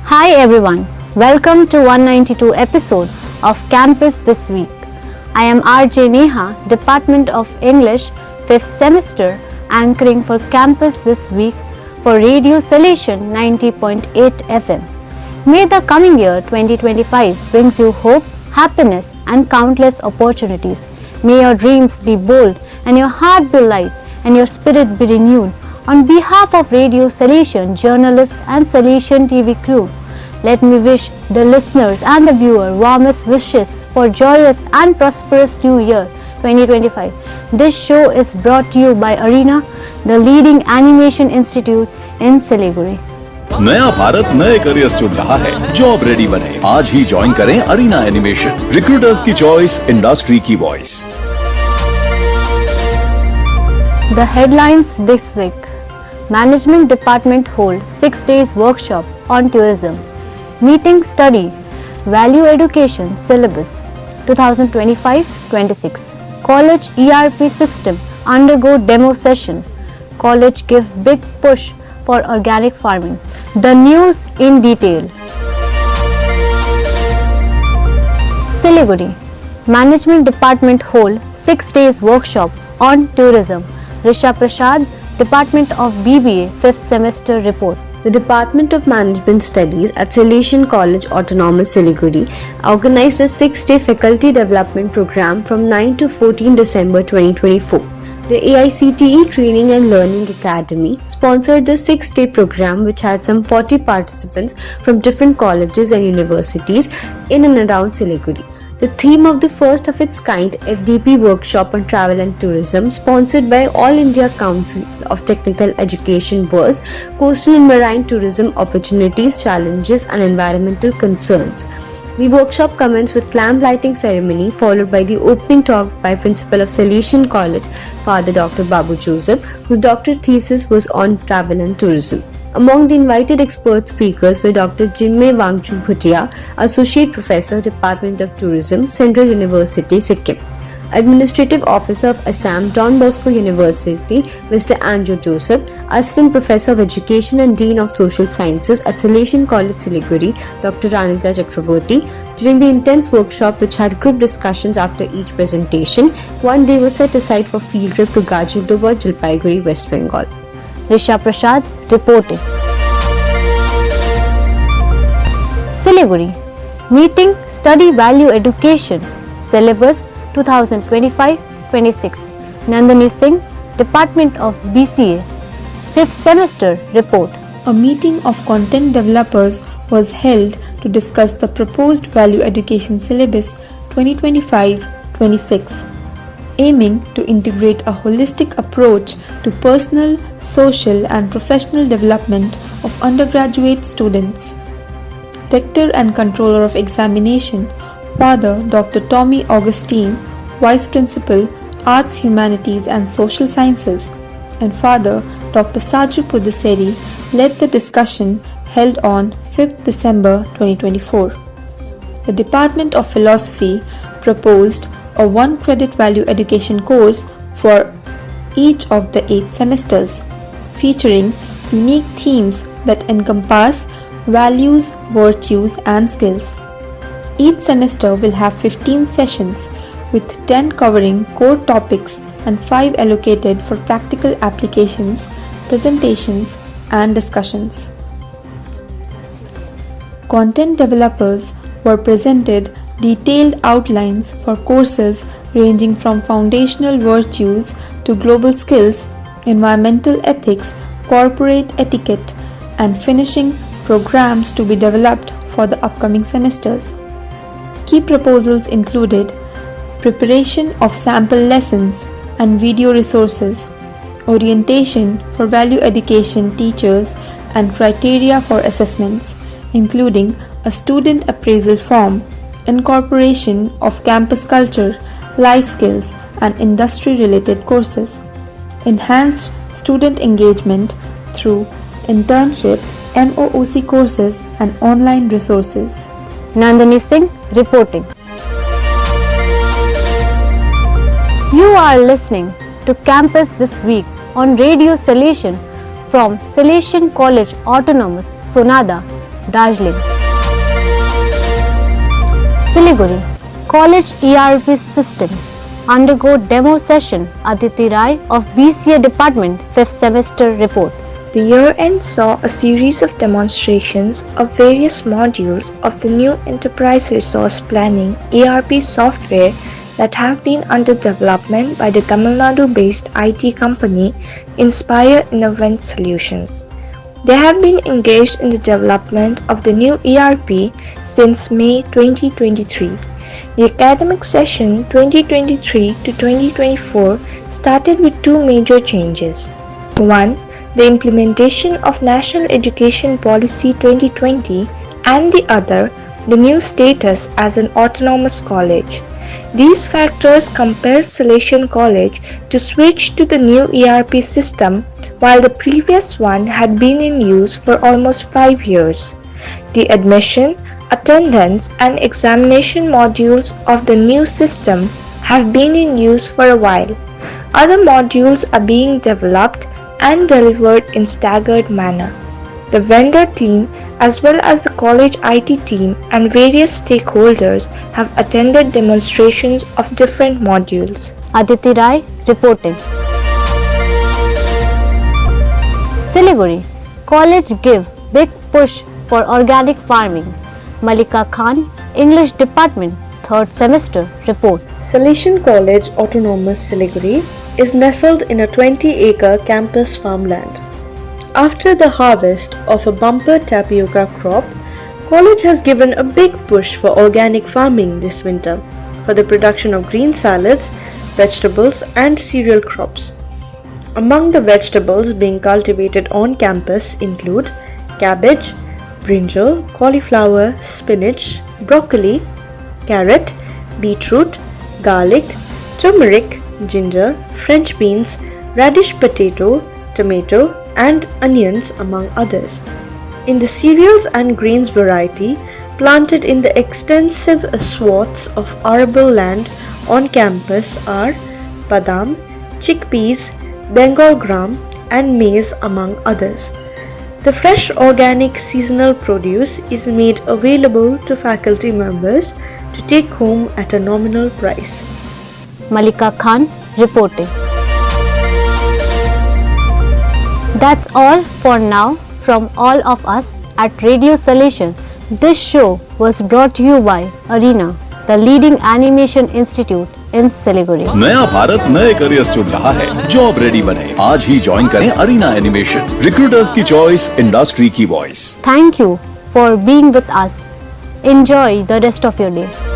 Hi everyone, welcome to 192 episode of Campus This Week. I am RJ Neha, Department of English, 5th semester, anchoring for Campus This Week for Radio Salesian 90.8 FM. May the coming year 2025 brings you hope, happiness and countless opportunities. May your dreams be bold and your heart be light and your spirit be renewed. On behalf of Radio Salesian journalists and Salesian TV crew, let me wish the listeners and the viewer warmest wishes for joyous and prosperous New Year 2025. This show is brought to you by Arena, the leading animation institute in Siliguri. नया भारत नए careers चुन रहा है, job ready बने, आज ही join करें arena animation, recruiters की choice, industry की voice. The headlines this week: Management Department hold 6 days workshop on tourism. Meeting study Value Education Syllabus 2025-26. College ERP system undergo demo session. College give big push for organic farming. The news in detail. Siliguri Management Department hold 6 days workshop on tourism. Risha Prasad, Department of BBA 5th semester report. The Department of Management Studies at Salesian College Autonomous Siliguri organized a 6-day faculty development program from 9 to 14 December 2024. The AICTE Training and Learning Academy sponsored the 6-day program, which had some 40 participants from different colleges and universities in and around Siliguri. The theme of the first of its kind FDP workshop on travel and tourism, sponsored by All India Council of Technical Education, was Coastal and Marine Tourism Opportunities, Challenges and Environmental Concerns. The workshop commenced with lamp lighting ceremony, followed by the opening talk by Principal of Salesian College, Father Dr. Babu Joseph, whose doctorate thesis was on travel and tourism. Among the invited expert speakers were Dr. Jimme Wangchu Bhutia, Associate Professor, Department of Tourism, Central University, Sikkim; Administrative Officer of Assam, Don Bosco University, Mr. Andrew Joseph; Assistant Professor of Education and Dean of Social Sciences at Salesian College, Siliguri, Dr. Ranita Chakraborty. During the intense workshop, which had group discussions after each presentation, one day was set aside for field trip to Gajildoba, Jalpaiguri, West Bengal. Risha Prasad reporting. Siliguri Meeting Study Value Education Syllabus 2025-26. Nandini Singh, Department of BCA, 5th semester report. A meeting of content developers was held to discuss the proposed Value Education Syllabus 2025-26, aiming to integrate a holistic approach to personal, social and professional development of undergraduate students. Rector and Controller of Examination, Father Dr. Tommy Augustine, Vice Principal, Arts, Humanities and Social Sciences, and Father Dr. Saju Puduseri led the discussion held on 5th December 2024. The Department of Philosophy proposed a 1-credit value education course for each of the 8 semesters, featuring unique themes that encompass values, virtues and skills. Each semester will have 15 sessions, with 10 covering core topics and 5 allocated for practical applications, presentations and discussions. Content developers were presented detailed outlines for courses ranging from foundational virtues to global skills, environmental ethics, corporate etiquette, and finishing programs to be developed for the upcoming semesters. Key proposals included preparation of sample lessons and video resources, orientation for value education teachers and criteria for assessments, including a student appraisal form, incorporation of campus culture, life skills and industry-related courses, enhanced student engagement through internship, MOOC courses and online resources. Nandini Singh reporting. You are listening to Campus This Week on Radio Salesian from Salesian College Autonomous, Sonada, Darjeeling. Siliguri College ERP System undergo demo session. Aditi of BCA Department 5th Semester Report. The year-end saw a series of demonstrations of various modules of the new Enterprise Resource Planning ERP software that have been under development by the Tamil Nadu-based IT company Inspire Innovent Solutions. They have been engaged in the development of the new ERP since May 2023. The academic session 2023 to 2024 started with two major changes. One, the implementation of National Education Policy 2020, and the other, the new status as an autonomous college. These factors compelled Salesian College to switch to the new ERP system while the previous one had been in use for almost 5 years. The admission, attendance and examination modules of the new system have been in use for a while. Other modules are being developed and delivered in staggered manner. The vendor team as well as the college IT team and various stakeholders have attended demonstrations of different modules. Aditi reporting. Siliguri College give big push for organic farming. Malika English Department 3rd Semester Report. Salesian College Autonomous Siliguri is nestled in a 20-acre campus farmland. After the harvest of a bumper tapioca crop, college has given a big push for organic farming this winter for the production of green salads, vegetables and cereal crops. Among the vegetables being cultivated on campus include cabbage, brinjal, cauliflower, spinach, broccoli, carrot, beetroot, garlic, turmeric, ginger, French beans, radish potato, tomato and onions among others. In the cereals and grains variety planted in the extensive swaths of arable land on campus are badam, chickpeas, Bengal gram and maize among others. The fresh organic seasonal produce is made available to faculty members to take home at a nominal price. Malika reporting. That's all for now from all of us at Radio Salesian. This show was brought to you by Arena, the leading animation institute in Siliguri. नया भारत नए careers चुन रहा है। Job ready बने, आज ही join करें arena animation. Recruiters की choice, industry की voice. Thank you for being with us. Enjoy the rest of your day.